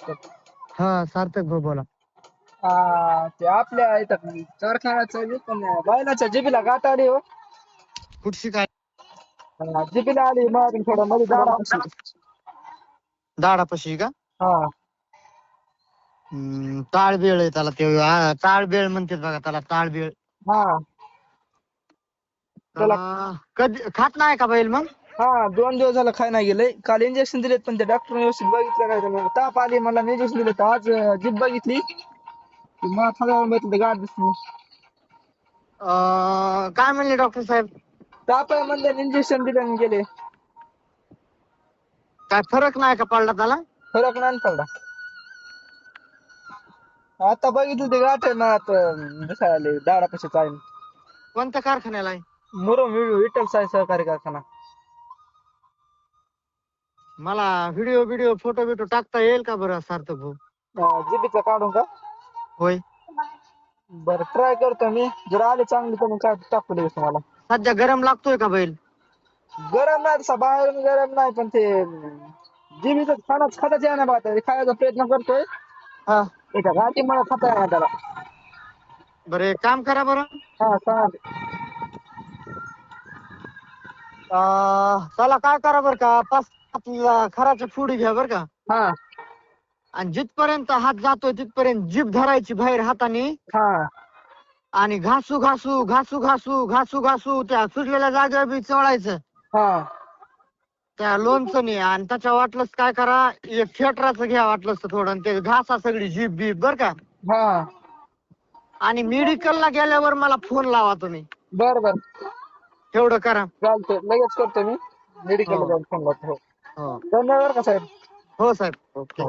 सार्थक. हा सार्थक भाऊ बोला. ते आपल्या इथं कारखान्याचं पण बैलाच्या जिबीला गाठ आली हो. कुठशी काय जिबीला आली मग थोडं मध्ये दाडापाशी. दाडापाशी का? हा ताळबेळ आहे त्याला ते ताळबेळ म्हणतात बघा त्याला ताळबेळ. हा त्याला कधी खात नाही का बैल मग? 2 दिवस झालं खाय नाही गेलंय. काल इंजेक्शन दिलेत पण त्या डॉक्टरने व्यवस्थित बघितलं नाही. त्याला ताप आली मला इंजेक्शन दिलं तर आज जीभ बघितली मला थोड्या वेळ बघितलं गाठ दिसली. काय म्हणले डॉक्टर साहेब? ताप आहे म्हणलं इंजेक्शन दिलं आणि गेले. काय फरक नाही का पडला त्याला? फरक नाही पडला. आता बघितलं ते गाठ आहे ना दिसायला आले दाडापाशी आहे. कोणत्या कारखान्याला आहे? मुरुम विठ्ठल साई सहकारी कारखाना. मला व्हिडिओ फोटो बिटो टाकता येईल का बरं सार्थक भाऊ? जीबीचा काढून का? होय. बरं ट्राय करतो मी. जर आले चांगली तर मग टाकतो लगेच तुम्हाला. सध्या गरम लागतोय का बैल? गरम नाही तसा बाहेरून गरम नाही पण ते जीबीचं खाताच येणार बघा. खायचा प्रयत्न करतोय. हा एका गाठी मला खाता येणार त्याला. बरं एक काम करा बरं. चालेल. त्याला काय करा बरं का, 5 खराच्या फुडी घ्या बरं का. हा आणि जिथपर्यंत हात जातोय तिथपर्यंत जीभ धरायची बाहेर हाताने हा आणि घासू घासू घासू घासू घासू घासू त्या सुजलेल्या जागेवर बी चोळायचं हा त्या लोणचंनी. आणि त्याच्या वाटलंच काय करा, एक थिएटराचं घ्या वाटलंच तर थोडं, आणि ते घासा सगळी जीभ बीब बर का. हा आणि मेडिकलला गेल्यावर मला फोन लावा तुम्ही. बर एवढं करा. चालतंय लगेच करतो मी. मेडिकलला हो जाऊन फोन करतो. हो धन्यवाद का साहेब. हो साहेब. ओके.